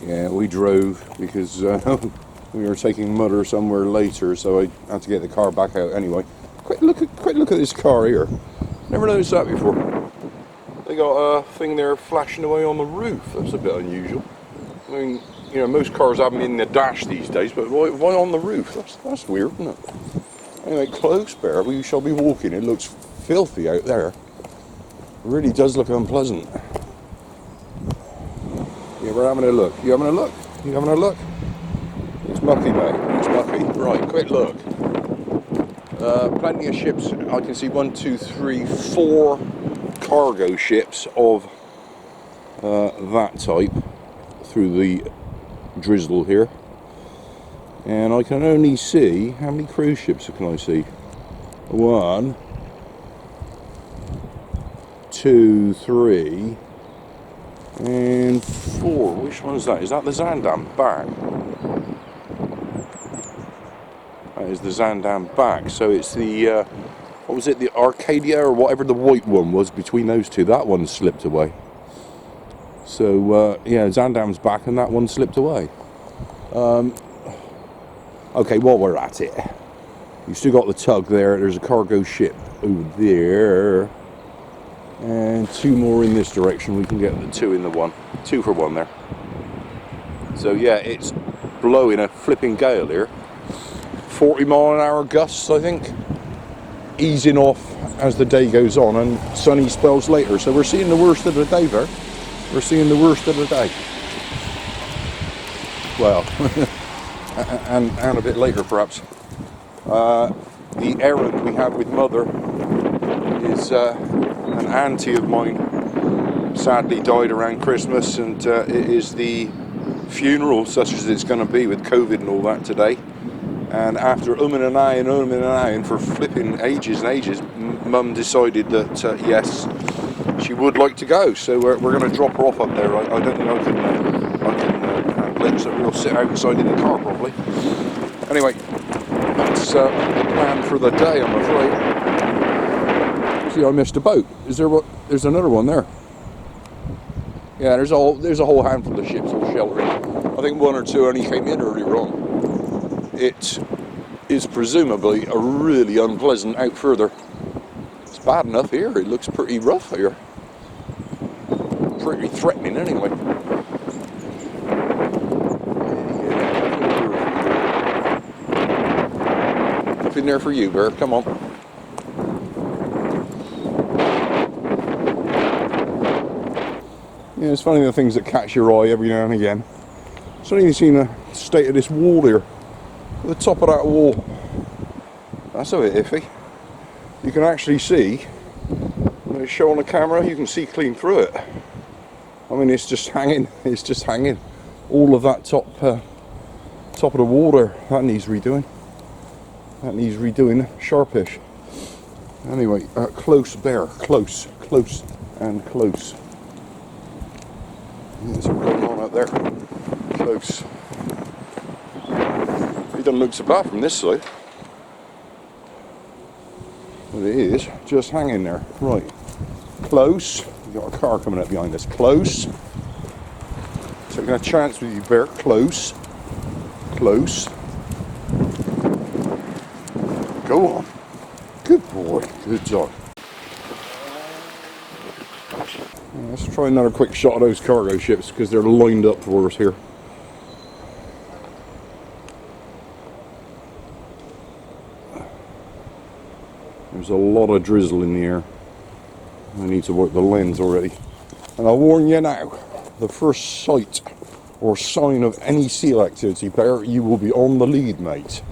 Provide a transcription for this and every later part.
Yeah, we drove because we were taking Mother somewhere later, so I had to get the car back out anyway. Quick look at this car here. Never noticed that before. They got a thing there flashing away on the roof. That's a bit unusual. I mean, you know, most cars have them in the dash these days, but why on the roof? That's weird, isn't it? Anyway, close bear, we shall be walking. It looks filthy out there. It really does look unpleasant. Yeah, we're having a look. You having a look? You having a look? It's mucky, mate. It's mucky. Right, quick look. Plenty of ships. I can see 1, 2, 3, 4 cargo ships of that type through the drizzle here. And I can only see, how many cruise ships can I see? 1, 2, 3, and 4. Which one is that? Is that the Zaandam back? That is the Zaandam back. So it's the, what was it, the Arcadia or whatever the white one was between those two. That one slipped away. So, yeah, Zaandam's back and that one slipped away. Okay, while we're at it, you still got the tug there. There's a cargo ship over there. And 2 more in this direction. We can get the 2 in the 1. 2 for 1 there. So yeah, it's blowing a flipping gale here. 40-mile-an-hour gusts, I think. Easing off as the day goes on, and sunny spells later. So we're seeing the worst of the day there. We're seeing the worst of the day. Well, and a bit later perhaps. The errand we have with Mother is an auntie of mine sadly died around Christmas, and it is the funeral, such as it's going to be with COVID and all that today. And after umming and ahhing for flipping ages and ages, Mum decided that yes, she would like to go. So we're going to drop her off up there. I don't think I can handle it, so we'll sit outside in the car probably. Anyway, that's the plan for the day, I'm afraid. See, I missed a boat. Is there what? There's another one there. Yeah, there's a whole handful of ships all sheltering. I think 1 or 2 only came in earlier on. It is presumably a really unpleasant out further. It's bad enough here. It looks pretty rough here. Pretty threatening anyway. Nothing there for you, Bear. Come on. Yeah, it's funny the things that catch your eye every now and again. Suddenly you've seen the state of this wall here. The top of that wall. That's a bit iffy. You can actually see, when it's shown on the camera, you can see clean through it. I mean, it's just hanging. It's just hanging. All of that top of the water, that needs redoing. That needs redoing, sharpish. Anyway, close Bear. Close and close. There's what's going on out there. Close. It doesn't look so bad from this side. But it is just hanging there. Right. Close. We've got a car coming up behind us. Close. Taking a chance with you, Bear. Close. Close. Go on. Good boy. Good job. Let's try another quick shot of those cargo ships because they're lined up for us here. There's a lot of drizzle in the air. I need to work the lens already. And I'll warn you now, the first sight or sign of any seal activity, Bear, you will be on the lead, mate.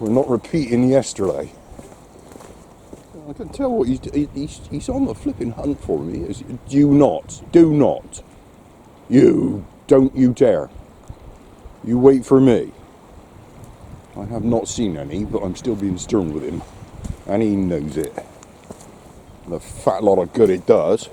We're not repeating yesterday. I can tell what he's on the flipping hunt for me. Do not, don't you dare. You wait for me. I have not seen any, but I'm still being stern with him. And he knows it. The fat lot of good it does.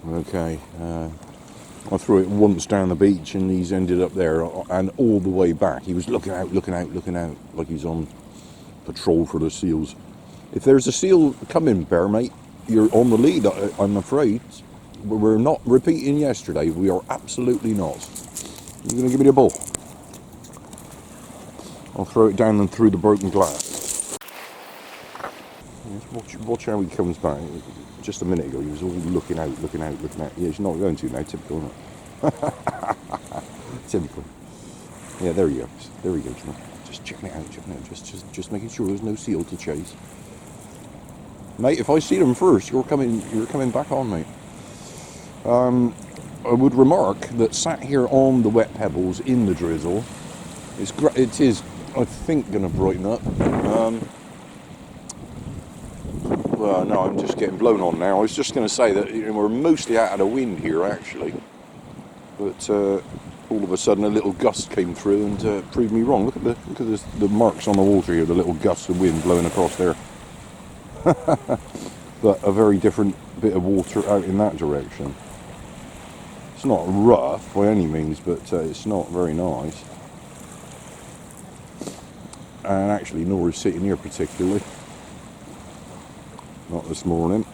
Okay, I threw it once down the beach and he's ended up there, and all the way back he was looking out like he's on patrol for the seals. If there's a seal coming, Bear, mate, you're on the lead, I'm afraid. We're not repeating yesterday. We are absolutely not. You're going to give me the ball. I'll throw it down and through the broken glass. Watch how he comes back. Just a minute ago, he was all looking out. Yeah, he's not going to now. Typical, isn't it? Typical. Yeah, there he goes. Just checking it out. Just making sure there's no seal to chase. Mate, if I see them first, you're coming back on, mate. I would remark that sat here on the wet pebbles in the drizzle, it is, I think, going to brighten up. Well, no, I'm just getting blown on now. I was just going to say that we're mostly out of the wind here, actually. But all of a sudden, a little gust came through and proved me wrong. Look at the marks on the water here, the little gusts of wind blowing across there. But a very different bit of water out in that direction. It's not rough by any means, but it's not very nice. And actually, nor is sitting here particularly. Not this morning.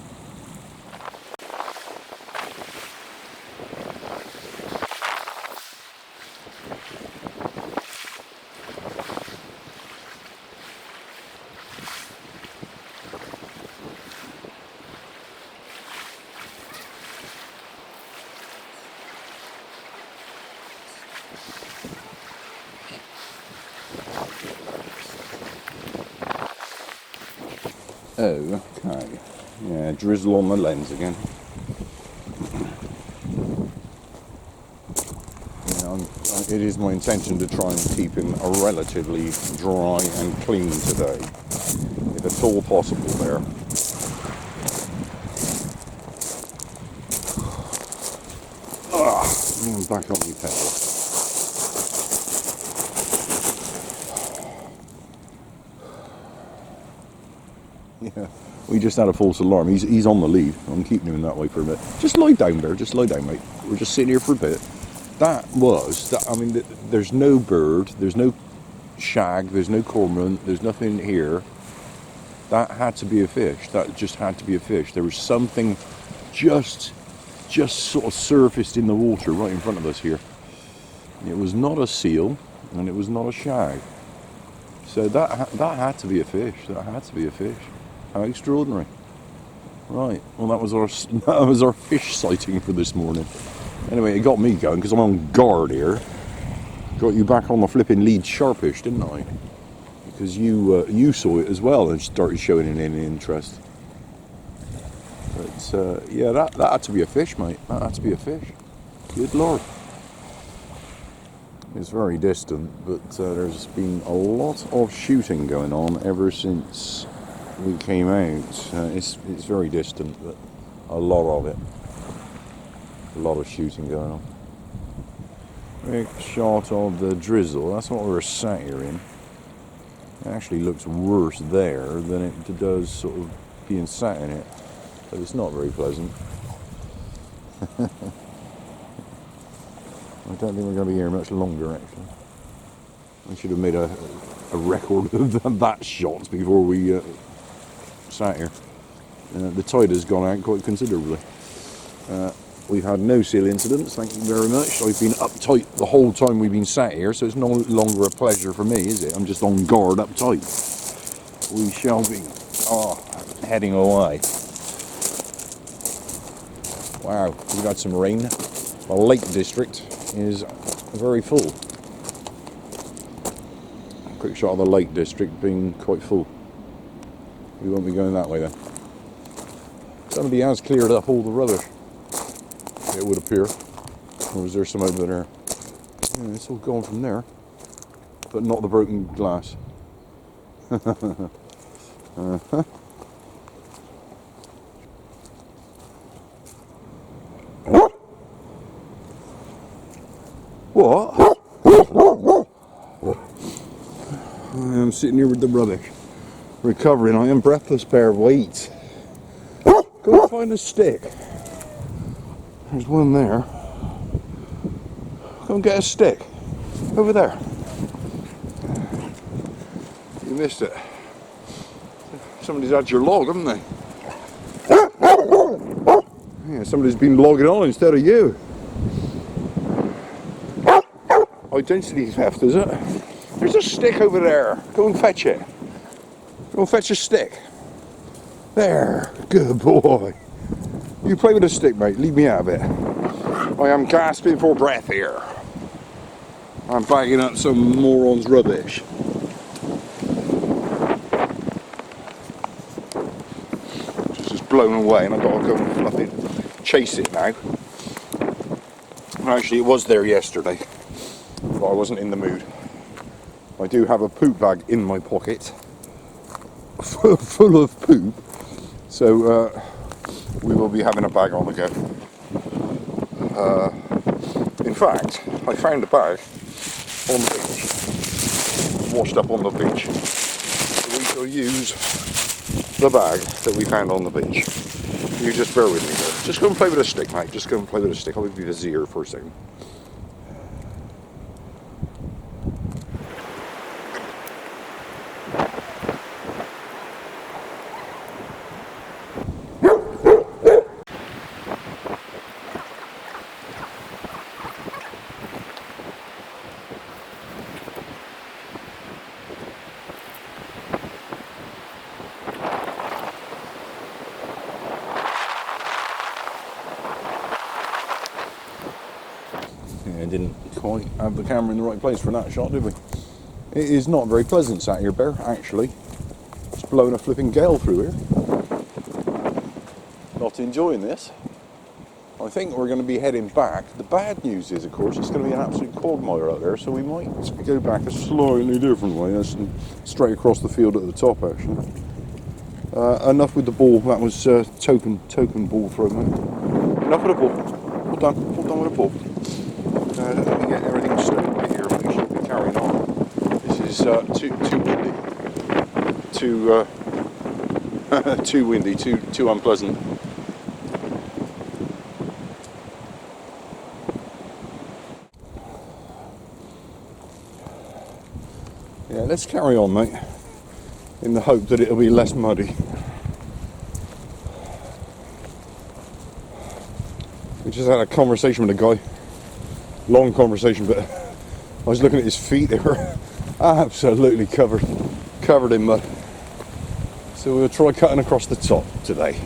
Oh, okay. Yeah, drizzle on the lens again. Yeah, it is my intention to try and keep him relatively dry and clean today, if at all possible there. I'm back on the pedal. Yeah, we just had a false alarm. He's on the lead. I'm keeping him that way for a bit. Just lie down there. Just lie down, mate. We're just sitting here for a bit. I mean, there's no bird. There's no shag. There's no cormorant. There's nothing here. That had to be a fish. That just had to be a fish. There was something just sort of surfaced in the water right in front of us here. It was not a seal, and it was not a shag. So that had to be a fish. That had to be a fish. How extraordinary. Right, well that was our fish sighting for this morning. Anyway, it got me going because I'm on guard here. Got you back on the flipping lead sharpish, didn't I? Because you saw it as well and started showing an interest. But yeah, that had to be a fish, mate. That had to be a fish. Good Lord. It's very distant, but there's been a lot of shooting going on ever since we came out. It's very distant, but a lot of it. A lot of shooting going on. Quick shot of the drizzle. That's what we're sat here in. It actually looks worse there than it does sort of being sat in it. But it's not very pleasant. I don't think we're going to be here much longer, actually. I should have made a record of that shot before we sat here. The tide has gone out quite considerably. We've had no seal incidents, thank you very much. I've been uptight the whole time we've been sat here, so it's no longer a pleasure for me, is it? I'm just on guard uptight. We shall be heading away. Wow, we've had some rain. The Lake District is very full. Quick shot of the Lake District being quite full. We won't be going that way then. Somebody has cleared up all the rubbish, it would appear. Or is there some over there? Yeah, it's all gone from there. But not the broken glass. Uh-huh. What? I'm sitting here with the rubbish, recovering. I am breathless pair of weights. Go and find a stick. There's one there. Go and get a stick. Over there. You missed it. Somebody's had your log, haven't they? Yeah, somebody's been logging on instead of you. Identity theft, is it? There's a stick over there. Go and fetch it. Go and fetch a stick. There. Good boy. You play with a stick, mate. Leave me out of it. I am gasping for breath here. I'm bagging up some moron's rubbish. Just blown away, and I've got to go and fluffy chase it now. Actually, it was there yesterday, but I wasn't in the mood. I do have a poop bag in my pocket, full of poop, so we will be having a bag on the go. In fact, I found a bag on the beach, washed up on the beach, so we shall use the bag that we found on the beach. You just bear with me there. Just go and play with a stick, mate. Just go and play with a stick. I'll give you the zero for a second. Didn't quite have the camera in the right place for that shot, did we? It is not very pleasant sat here, Bear, actually. It's blowing a flipping gale through here. Not enjoying this. I think we're going to be heading back. The bad news is, of course, it's going to be an absolute quagmire out there, so we might go back a slightly different way. That's straight across the field at the top, actually. Enough with the ball. That was token ball throw, mate. Enough with the ball. All done with the ball. Let me get everything stowed away here. We should be carrying on. This is too windy, too windy, too unpleasant. Yeah, let's carry on, mate. In the hope that it'll be less muddy. We just had a conversation with a guy. Long conversation, but I was looking at his feet. They were absolutely covered in mud. So we'll try cutting across the top today.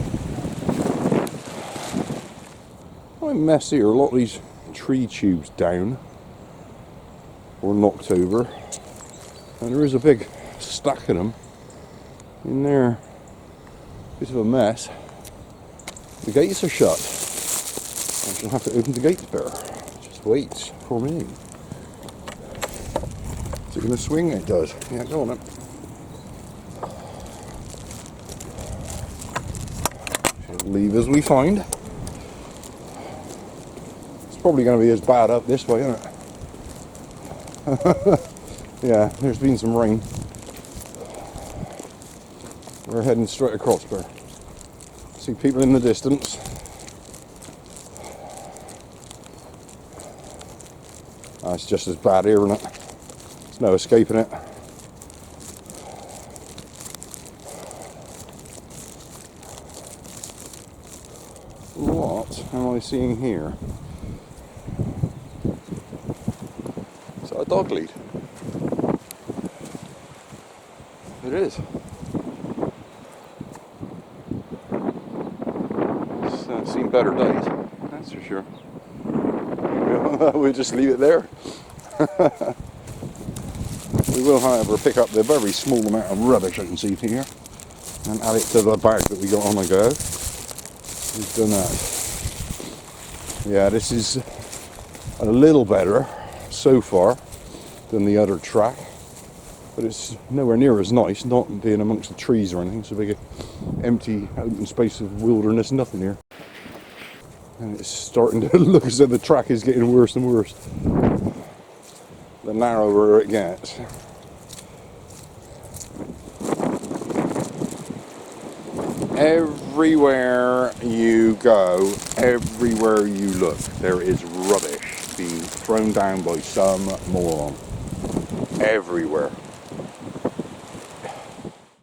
Quite messy here. A lot of these tree tubes down or knocked over, and there is a big stack of them in there. Bit of a mess. The gates are shut. I shall have to open the gates, Bear. Wait for me. Is it going to swing? It does. Yeah, go on then. Levers we find. It's probably going to be as bad up this way, isn't it? Yeah, there's been some rain. We're heading straight across there. See people in the distance. It's just as bad here, isn't it? There's no escaping it. What am I seeing here? Is that a dog lead? It is. It's seen better days, that's for sure. We'll just leave it there. We will, however, pick up the very small amount of rubbish I can see here and add it to the bag that we got on the go. We've done that. Yeah, this is a little better so far than the other track, but it's nowhere near as nice, not being amongst the trees or anything. It's a big empty open space of wilderness, nothing here. And it's starting to look as though the track is getting worse and worse. The narrower it gets. Everywhere you go, everywhere you look, there is rubbish being thrown down by some moron. Everywhere.